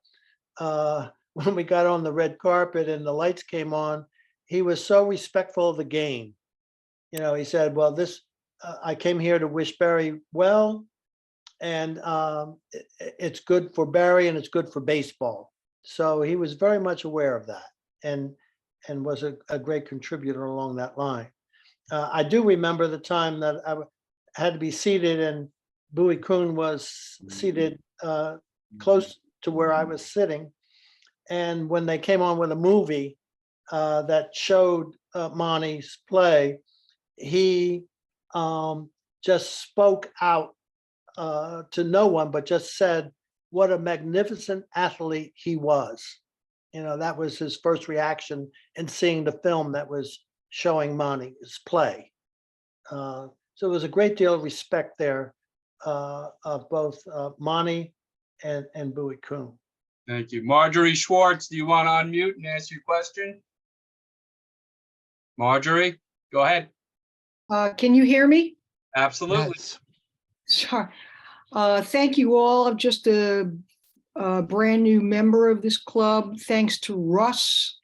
when we got on the red carpet and the lights came on, he was so respectful of the game. He said, well, I came here to wish Barry well, and it's good for Barry and it's good for baseball. So he was very much aware of that and was a great contributor along that line. I do remember the time that I had to be seated, and Bowie Kuhn was seated close to where I was sitting. And when they came on with a movie that showed Monte's play, he just spoke out to no one, but just said what a magnificent athlete he was. That was his first reaction in seeing the film that was showing Monte's play. So there was a great deal of respect there of both Monte and Bowie Kuhn. Thank you. Marjorie Schwartz, do you want to unmute and ask your question? Marjorie, go ahead. Can you hear me? Absolutely. Yes. Sure. Thank you all. I'm just a brand new member of this club. Thanks to Russ.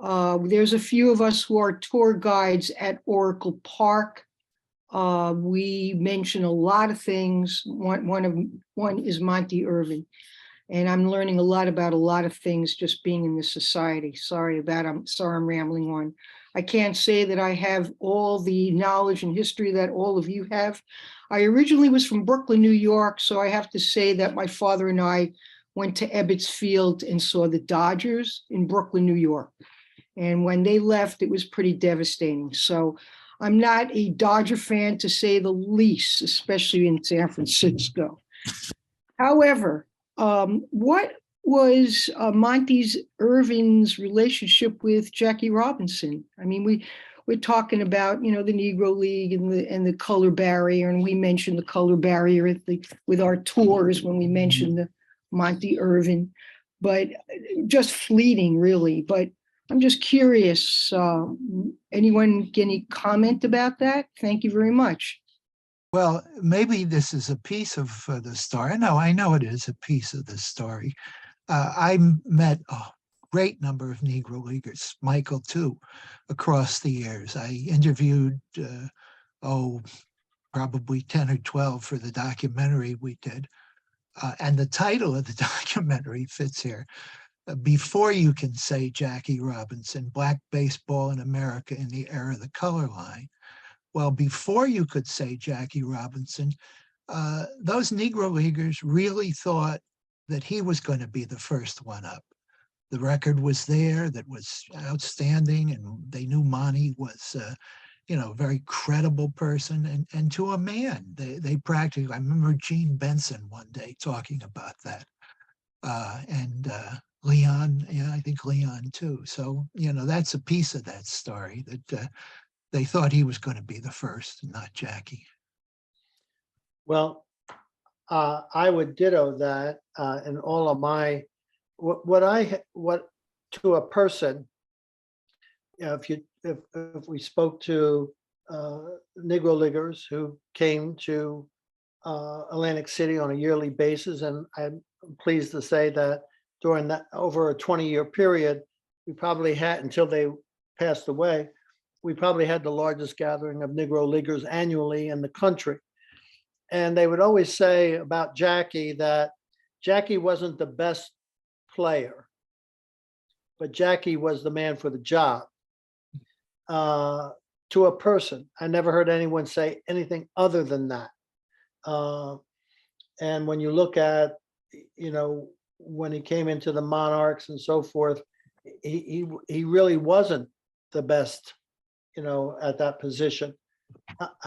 There's a few of us who are tour guides at Oracle Park. We mention a lot of things. One is Monte Irvin, and I'm learning a lot about a lot of things just being in this society. I'm rambling on. I can't say that I have all the knowledge and history that all of you have. I originally was from Brooklyn, New York, so I have to say that my father and I went to Ebbets Field and saw the Dodgers in Brooklyn, New York. And when they left, it was pretty devastating. So I'm not a Dodger fan, to say the least, especially in San Francisco. However, what was Monte Irvin's relationship with Jackie Robinson? I mean, we're talking about, the Negro League and the color barrier, and we mentioned the color barrier with our tours when we mentioned the Monte Irvin, but just fleeting, really. But I'm just curious, anyone get any comment about that? Thank you very much. Well, maybe this is a piece of the story. No, I know it is a piece of the story. I met a great number of Negro Leaguers, Michael too, across the years. I interviewed, probably 10 or 12 for the documentary we did. And the title of the documentary fits here. Before you can say Jackie Robinson, Black Baseball in America in the Era of the Color Line. Well, before you could say Jackie Robinson, those Negro Leaguers really thought that he was going to be the first one up. the record was there that was outstanding, and they knew Monte was, a very credible person, and to a man, they practically, I remember Gene Benson one day talking about that. And Leon, yeah, I think Leon too. So, that's a piece of that story, that they thought he was going to be the first, not Jackie. Well, I would ditto that in all of my, what to a person, if we spoke to Negro Leaguers who came to Atlantic City on a yearly basis, and I'm pleased to say that during that over a 20-year period, we probably had, until they passed away, we probably had the largest gathering of Negro Leaguers annually in the country. And they would always say about Jackie that Jackie wasn't the best player, but Jackie was the man for the job. To a person, I never heard anyone say anything other than that. And when you look at, when he came into the Monarchs and so forth, he really wasn't the best, at that position.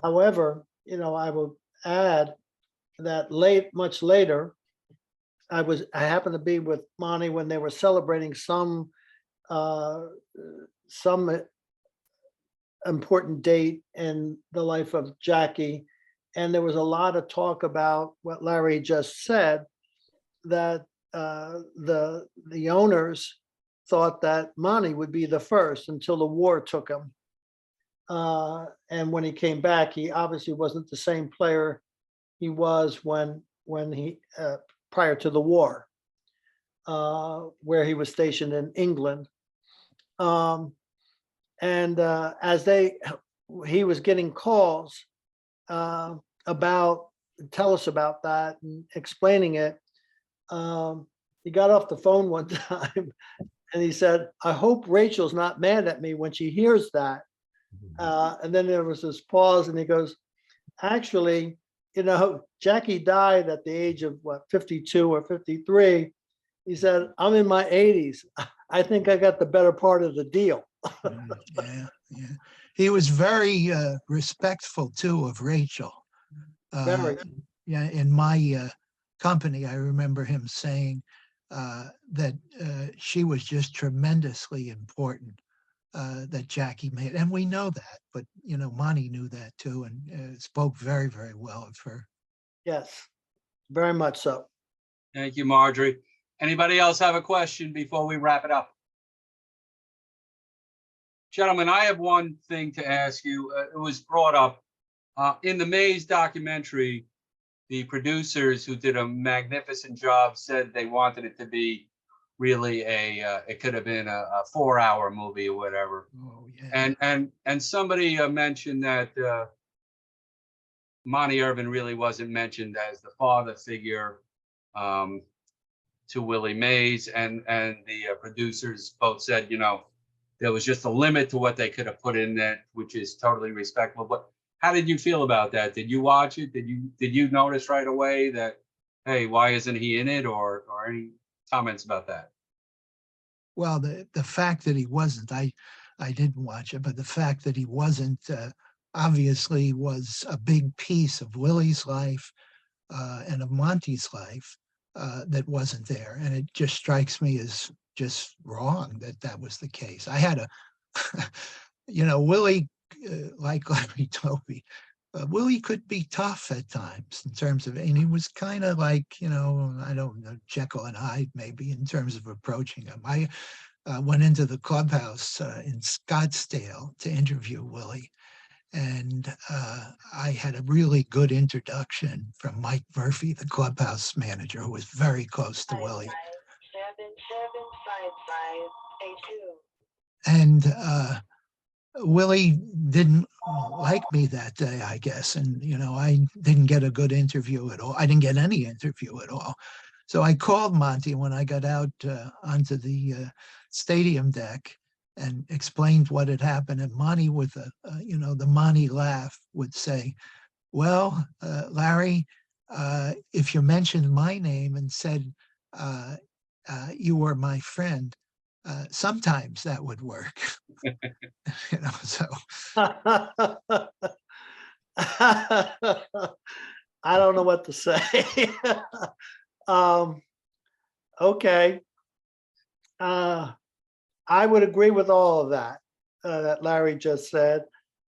However, I will add that much later, I happened to be with Monte when they were celebrating some important date in the life of Jackie. And there was a lot of talk about what Larry just said, that the owners thought that Monte would be the first until the war took him. And when he came back, he obviously wasn't the same player he was when he prior to the war, where he was stationed in England. And as he was getting calls about, tell us about that and explaining it. He got off the phone one time and he said, I hope Rachel's not mad at me when she hears that. And then there was this pause and he goes, actually, Jackie died at the age of 52 or 53. He said, I'm in my 80s. I think I got the better part of the deal. Yeah. He was very respectful too of Rachel. Very. Yeah, in my company, I remember him saying that she was just tremendously important, that Jackie made, and we know that. But Monte knew that too, and spoke very, very well of her. Yes, very much so. Thank you, Marjorie. Anybody else have a question before we wrap it up? Gentlemen, I have one thing to ask you. It was brought up in the Maze documentary. The producers, who did a magnificent job, said they wanted it to be really it could have been a 4-hour movie or whatever. Oh, yeah. And somebody mentioned that Monte Irvin really wasn't mentioned as the father figure to Willie Mays, and the producers both said, there was just a limit to what they could have put in that, which is totally respectable. But how did you feel about that? Did you watch it? Did you notice right away that, hey, why isn't he in it, or any comments about that? Well, the fact that he wasn't, I didn't watch it, but the fact that he wasn't obviously was a big piece of Willie's life and of Monte's life that wasn't there. And it just strikes me as just wrong that was the case. I had Willie, like Larry told me, Willie could be tough at times in terms of, and he was kind of like, I don't know, Jekyll and Hyde maybe in terms of approaching him. I went into the clubhouse in Scottsdale to interview Willie. And I had a really good introduction from Mike Murphy, the clubhouse manager, who was very close to Willie. 775582. And Willie didn't like me that day, I guess. And, I didn't get a good interview at all. I didn't get any interview at all. So I called Monte when I got out onto the stadium deck and explained what had happened. And Monte, with the Monte laugh, would say, well, Larry, if you mentioned my name and said you were my friend, sometimes that would work. You know, so I don't know what to say. Okay. I would agree with all of that, that Larry just said.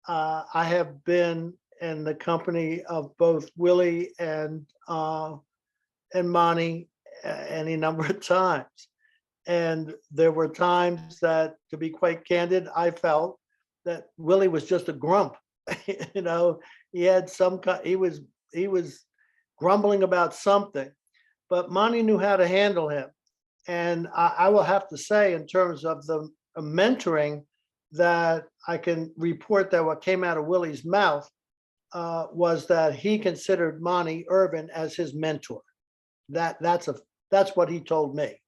I have been in the company of both Willie and Monty any number of times. And there were times that, to be quite candid, I felt that Willie was just a grump. You know, he had some kind, he was grumbling about something, but Monty knew how to handle him. And I will have to say, in terms of the mentoring, that I can report that what came out of Willie's mouth was that he considered Monte Irvin as his mentor. That's what he told me.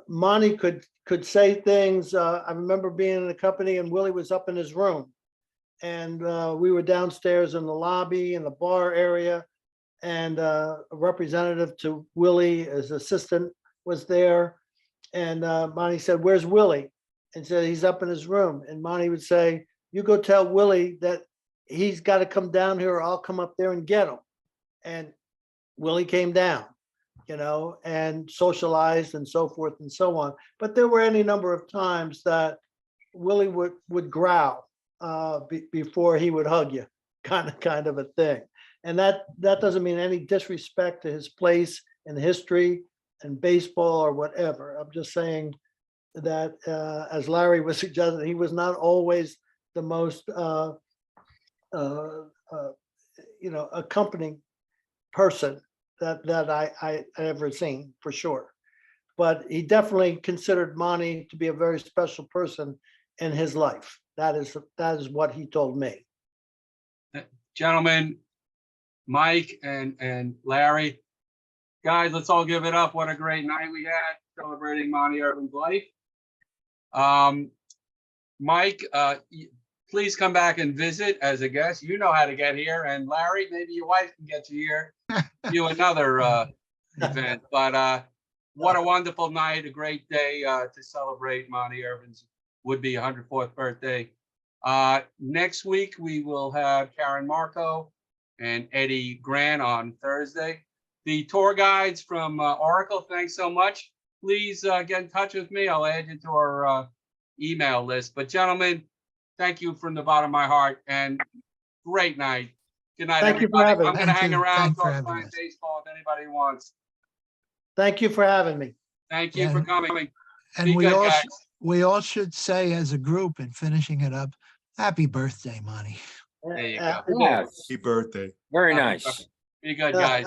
Monte could say things. I remember being in the company and Willie was up in his room, and we were downstairs in the lobby in the bar area, and a representative to Willie, his assistant, was there. And Monte said, "Where's Willie?" And said, "He's up in his room." And Monte would say, "You go tell Willie that he's got to come down here or I'll come up there and get him." And Willie came down, you know, and socialized and so forth and so on. But there were any number of times that Willie would growl before he would hug you, kind of a thing. And that doesn't mean any disrespect to his place in history and baseball or whatever. I'm just saying that, as Larry was suggesting, he was not always the most, accompanying person that I ever seen, for sure. But he definitely considered Monte to be a very special person in his life. That is what he told me. Gentlemen, Mike and Larry, guys, let's all give it up. What a great night we had celebrating Monte Irvin's life. Mike, please come back and visit as a guest. You know how to get here. And Larry, maybe your wife can get you here, do another event. But what a wonderful night, a great day to celebrate Monte Irvin's would-be 104th birthday. Next week, we will have Karen Marco and Eddie Grant on Thursday. The tour guides from Oracle, thanks so much. Please get in touch with me. I'll add you to our email list. But gentlemen, thank you from the bottom of my heart, and great night. Good night, Thank you for everybody. having I'm me. going to hang Thank you. around, Thanks for talk having fine us. baseball if anybody wants. Thank you for having me. Thank you for coming. And Be good, guys. we all should say as a group, and finishing it up, happy birthday, Monty. There you go. Yes, Happy birthday. very nice. Be good, guys.